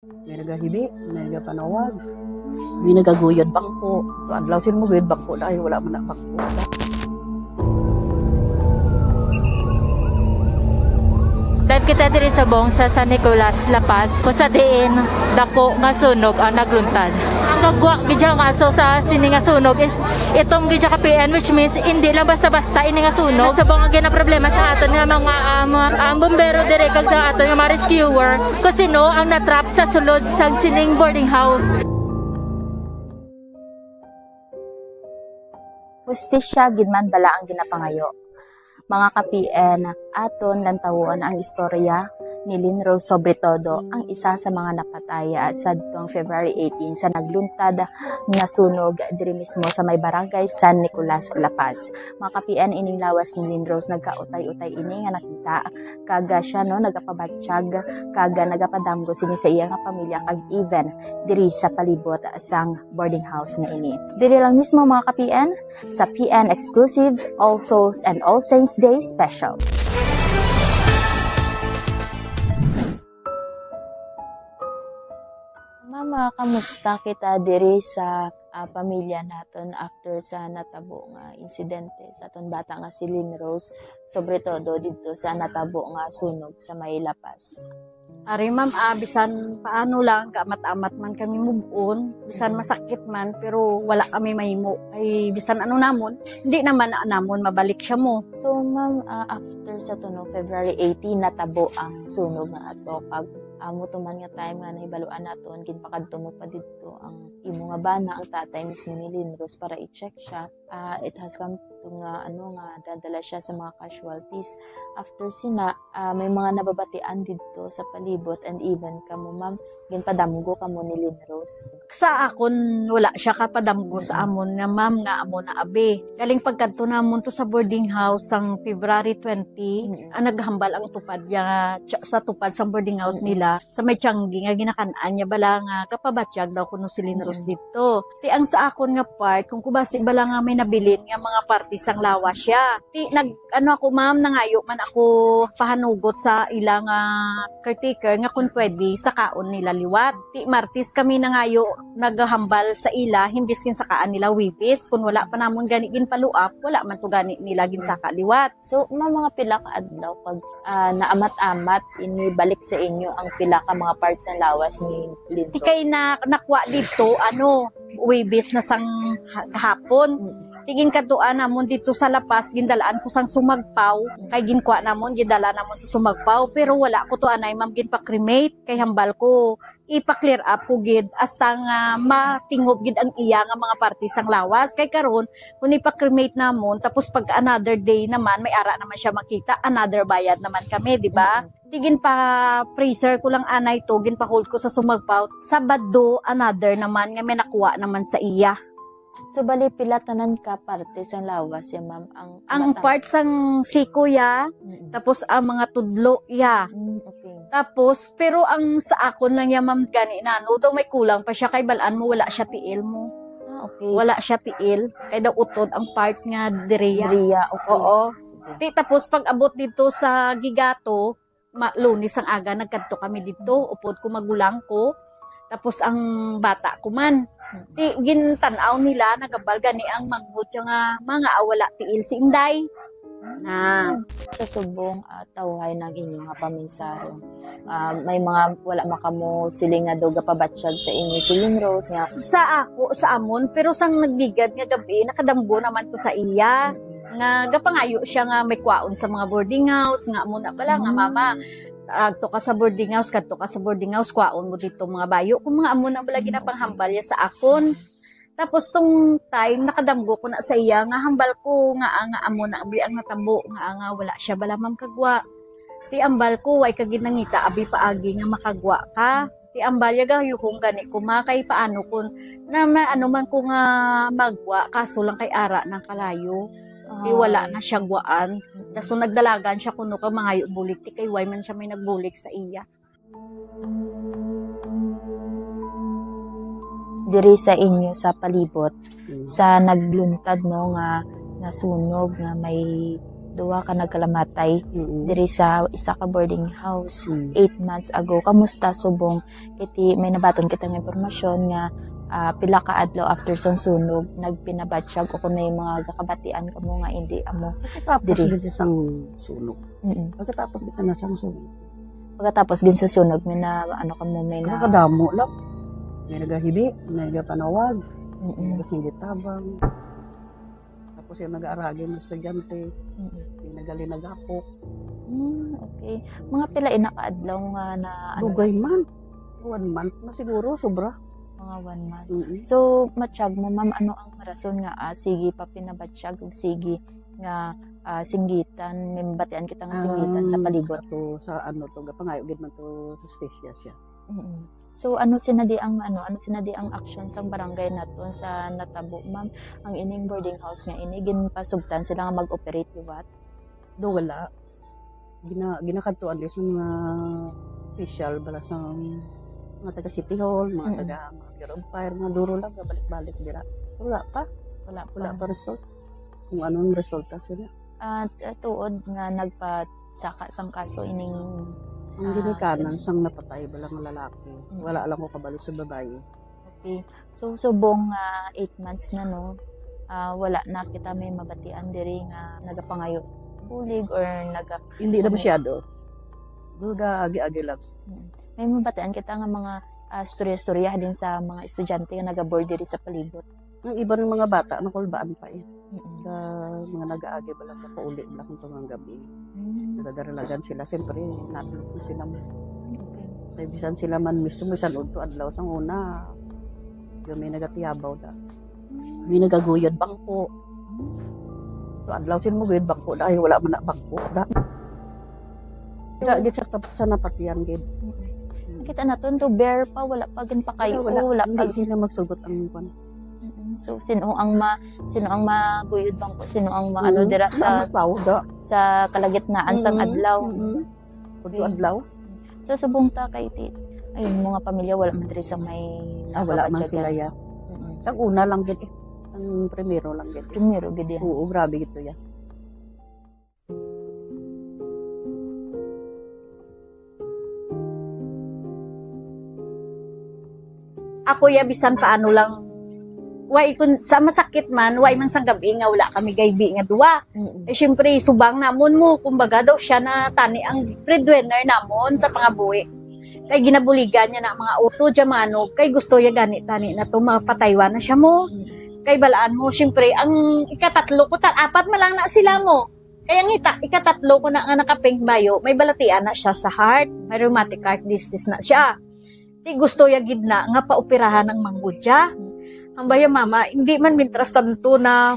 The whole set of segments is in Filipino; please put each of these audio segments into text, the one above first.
May nagahibi, may nagapanawag, may nagaguyod bangko. So, adlaw sila mo guyod bangko dahil wala man na bangko. Live kita diri sa Bong sa San Nicolas, La Paz, kung sa diin dako nga sunog ang nagluntad. Ang gagwa gidya nga aso sa sini nga sunog is itong gidya ka PN, which means hindi lang basta-basta ini nga sunog. Sa bong nga problema sa aton nga mga bombero dire kag sa aton nga mga rescuer kung sino ang natrap sa sulod sa sining boarding house. Hustisya gidman bala ang ginapangayo. Mga ka-PN, aton lantawon ang istorya ni Lynn Rose Sobretodo, ang isa sa mga napatay sa February 18 sa nagluntad nga sunog diri mismo sa may barangay San Nicolas, La Paz. Mga ka-PN, ining lawas ni Lynn Rose nagkautay-utay ini nga nakita kaga siya no nagapabatsyag kaga nagapadamgo sini sa iya nga pamilya kag even diri sa palibot sang boarding house nga ini. Diri lang mismo mga ka-PN sa PN Exclusives All Souls and All Saints Day Special. Mama, kamusta kita diri sa pamilya naton after sa natabo nga insidente sa aton bata nga si Lynn Rose, Sobretodo dito sa natabo nga sunog sa may La Paz. Ari ma'am, bisan paano lang, kaamat-amat man kami move on, bisan masakit man, pero wala kami mahimo. Ay bisan ano namon, hindi naman namon mabalik siya mo. So ma'am, after sa February 18 natabo ang sunog nga ato kag mutuman nga time nga nahibaluan naton ginpakadto mo pa dito ang imo nga bana ang tatay mismo ni Lynn Rose para i-check siya. It has come to nga dadala siya sa mga casualties. After sina may mga nababatian dito sa palibot and even kamo ma'am ginpadamgo kamo ni Lynn Rose. Sa akon wala siya kapadamgo sa amon nga ma'am nga amo na abi. Galing pagkadto namon to sa boarding house sang February 20, naghambal ang tupad sa tupad sa boarding house nila sa may Tianggi nga ginakanaan niya bala nga kapabatsyag daw kuno si Lynn Rose dito. Ti ang sa akon nga part kung kubasi bala nga may nabilin nga mga party sang lawas siya. Ti ako ma'am nangayo man ako pahanugot sa ilang caretaker nga kung pwede sa kaon nila liwat. Ti Martis kami nangayo naghahambal sa ila himbis kin sakaan nila wibis kung wala pa namon gani ginpaluap wala man to gani nila ginsaka liwat. So mga pila ka adlaw pag naamat-amat inibalik sa inyo ang pila ka mga parts ng lawas ni Lynn Rose. Ti kay nakwa dito wibis na sang hapon. Tingin katuan namon dito sa La Paz gindalaan ko sang sumagpaw kay ginkuha namon gidala namon sa sumagpaw pero wala ko to anay ma'am ginpa-cremate kay hambal ko ipa-clear up ko gid hasta nga matingob gid ang iya nga mga party sang lawas kay karon kun ipa-cremate namon tapos pag another day naman may ara naman siya makita another bayad naman kami di ba? Tigin pa freezer ko lang anay to gin pa hold ko sa sumagpaw Sabado another naman nga may nakuha naman sa iya. So bali pila tanan ka parte sang lawas ya ma'am ang part sang siko ya tapos ang mga tudlo ya. Okay. Tapos pero ang sa akon lang ya ma'am gani no daw may kulang pa siya kay balaan mo wala siya tiil mo. Okay. Wala siya tiil kay daw utod ang part nga direya. Okay. Oo. Tapos pag abot dito sa Gigato Lunes ang aga nagkadto kami dito upod ko magulang ko tapos ang bata ko man gintanaw nila nagabal gani ang magbut nga mga awala tiil si Inday na sa subong tawhay ng inyong paminsaro. May mga wala makamo siling nga daw gapabatsyag sa inyo si Lynn Rose nga sa amon pero sang nagdigad nga gabi nakadamgo naman ko sa iya nga gapangayo siya nga may kwaon sa mga boarding house nga muna pala nga mama agto ka sa boarding house kadto ka sa boarding house kwaon mo dito mga bayo kung mga amo na bala ginapanghambal ya sa akon tapos tong time nakadamgo ko na sa iya nga hambal ko nga amo na abi ang natabo nga wala siya bala ma'am kagwa ti ambal ko way kaginangita abi paagi nga makagwa ka ti ambal ya gayuhong gani ko makay paano kun na ano man ko nga magwa kaso lang kay ara ng kalayo. Wala na siya gwaan. So nagdalagan siya kuno ka mga bulik ti kay way man siya may nagbulik sa iya. Diri sa inyo sa palibot sa nagluntad no nga sunog nga may duwa ka nagkalamatay diri sa isa ka boarding house 8 months ago. Kamusta subong? Iti may nabaton kita ng impormasyon nga pila ka adlaw after sang sunog nagpinabatsyag o kuno yung mga kakabatian kamo nga hindi amo Pagkatapos dito sang sunog. Pagkatapos dito na sang sunog. Pagkatapos gin sa sunog may na ano kamo may na Nakakadamo lang. May nagahibi, may nagapanawag, may nagasinggit tabang. Tapos yung nag-aaragi ng estudyante, may nagalinagapok. Okay. Mga pila inakaadlaw nga na Dugay man. 1 month na siguro, sobra. mga 1 month. So, matsyag mo, ma'am, ano ang rason nga, sige pa pinabatsyag, sige nga singgitan, may batian kita nga singgitan sa palibot. To, sa ano to, gapangayo, gid man to, justicia siya. So, ano sinadi ang action sa barangay naton sa natabo, ma'am? Ang ining boarding house nga ini, ginpasugtan sila nga mag-operate, liwat? Do wala. Ginakadtuan sa mga official, balas ng mga taga City Hall, mga taga Bureau of Fire, mga duro lang, balik-balik dira. Wala pa. Wala pa result. Kung anong resulta sila. At tuod nga nagpasaka sang kaso ining ang ginikanan sang napatay balang lalaki. Wala lang ko kabalo sa babae. Okay. So subong 8 months na no. Wala na kita may mabatian diri nga nagapangayo bulig or hindi na masyado. Duga agi-agi lang. May mabatian kita nga mga storya-storya din sa mga estudyante nga nagaboard diri sa palibot. Ang iba ng mga bata nakulbaan pa eh. Mga nag-aagi ba lang kapauli lang kung mga gabi. Nagadaralagan sila. Siyempre, natulog na sila. Kaya bisan sila man mismo, bisan udto adlaw sang una. Yung may nagatiyabaw da. May nagaguyod bangko. So adlaw sila mo guyod bangko dahil wala man na bangko da. Gid sa napatiyan gid. Kita naton to bear pa wala pa gin pa kayo wala pa sila magsugot ang kwan. So sino ang maguyod bangko, sino ang maano dira sa kalagitnaan sang adlaw. Udto adlaw. So subong ta kay ti ayun mga pamilya wala man diri sa may wala man sila ya. Sang una lang gid eh. Ang primero lang gid. Primero gid yan. Oo, grabe gito ya. Ako ya bisan paano lang way kun sa masakit man way man sang gabi nga wala kami gaybi nga duwa. Eh syempre subang namon mo kumbaga daw siya na tani ang breadwinner namon sa pangabuhi. Kay ginabuligan niya na mga uto jamano kay gusto ya gani tani na to mapataywan na siya mo. Kay balaan mo syempre ang ikatatlo ko apat man lang na sila mo. Kaya ngita ikatatlo ko na nga nakapeng bayo may balatian na siya sa heart, may rheumatic heart disease na siya. Di gusto ya gidna nga paoperahan ng manggudya. Ang baya mama, hindi man mintras tanto na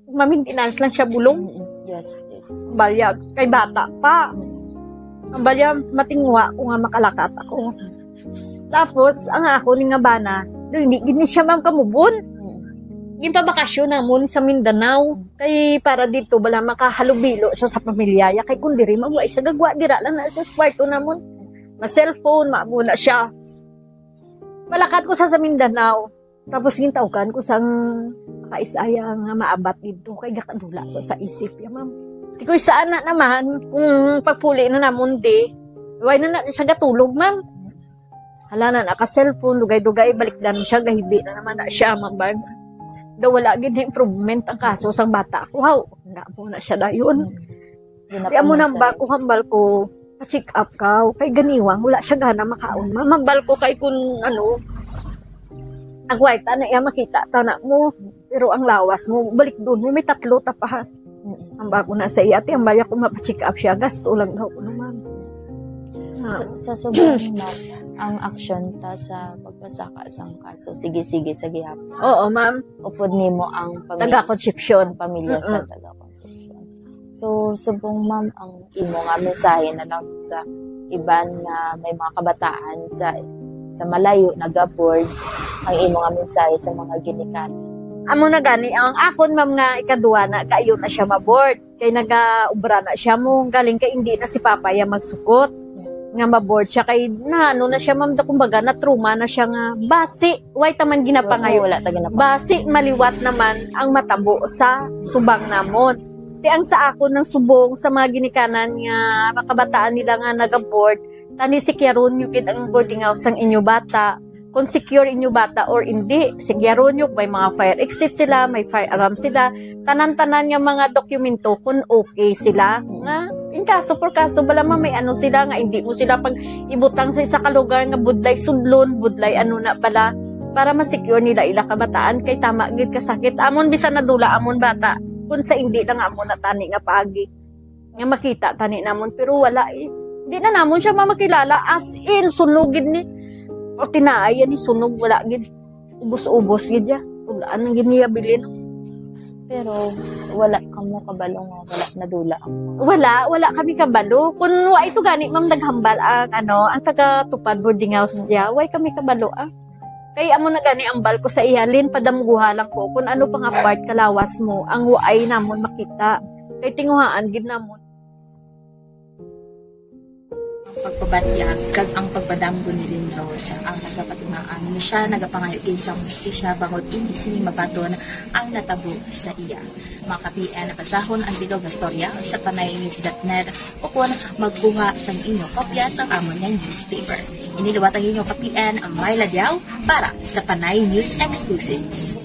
mamintinans lang siya bulong. Yes. Balya, kay bata pa. Ang balya matingwa kung nga makalakat ako. Tapos, ang ako ni nga bana, hindi gini siya ma'am kamubon. Yung pabakasyon namon sa Mindanao. Kay para dito, bala makahalubilo siya sa pamilya. Kay kundiri, mabuhay siya gagwa, dira lang na sa kwarto namon. Ma-cellphone, maamuna siya. Malakad ko sa Mindanao. Tapos gintawkan ko sang kaisaya nga maabat dito. Kay gakadula sa isip ya, ma'am. Di ko saan na naman, kung pagpuli na namon di, huwag na siya gatulog, ma'am. Hala na, naka-cellphone, dugay-dugay, balikdan siya, gahibi na naman na siya, ma'am. Daw wala gini improvement ang kaso sang bata ko. Wow, nga po na siya dayon. Kaya mo nang ba ko hambal ko, pa-check up ka, kay ganiwang, wala siya gana makaon. Mamambal ko kay kung ano, ang white, na iya makita, tanak mo, pero ang lawas mo, balik doon mo, may 3 tapahan. Ang bago na sa iya, at yung baya ko mapacheck up siya, gasto lang daw ko naman. Sa sobrang ang action ta sa pagpasaka sang kaso, sige-sige sa gihapon. Oo, ma'am. Upod nimo ang taga-conception. Pamilya sa taga-conception. So, subong ma'am, ang imo nga mensahe na lang sa iban na may mga kabataan sa malayo, nag-aboard, ang imo nga mensahe sa mga ginikan. Amo na gani, ang akon ma'am nga ikaduwa na, kayo na siya maboard. Kay nag-ubra na siya mo, galing kay hindi na si Papa ya magsukot. Nga maboard siya, kay ano na siya ma'am, kumbaga na trauma na siya nga, basi, way taman ginapangayo. Wala ta ginapang. Basi, maliwat naman ang matabo sa subang namon. Ti ang sa ako ng subong sa mga ginikanan nga makabataan nila nga nag-abort, tani sikyaron yung gid ang boarding house ang inyo bata. Kung secure inyo bata or hindi, sigyaron nyo, may mga fire exit sila, may fire alarm sila, tanan-tanan yung mga dokumento kung okay sila. Nga, in kaso por kaso, bala may ano sila, nga hindi mo sila pag ibutang sa isa ka lugar nga budlay sudlon, budlay ano na bala, para ma-secure nila ila kabataan, kay tama gid kasakit. Amon bisa nadula, amon bata, kung sa hindi lang amon na tani nga paagi. Nga makita tani namon, pero wala eh. Hindi na namon siya mamakilala, as in, sunugid ni, o tinaaya ni sunog, wala gid ubos-ubos gid ya tulaan ng giniyabilin. Pero wala kamo kabalo nga wala nadula ang wala kami kabalo kun wa ito gani ma'am naghambal ang ang taga Tupad boarding house ya, way kami kabalo kay amo na gani ang bal ko sa ihalin padamguha lang ko kun ano pa nga part kalawas mo ang waay namon makita kay tinguhaan gid namon. Pagpabatyag kag ang pagpadamgo ni Rose ang nagapatumaan ni siya nagapangayo sa hustisya bangod hindi sini mabaton ang natabo sa iya. Mga ka-PN pasahon ang bilog na storya sa panaynews.net o kung magkuha sa inyo kopya sa amon nga newspaper. Iniluwat ang inyong ka-PN ang Myla Diao para sa Panay News Exclusives.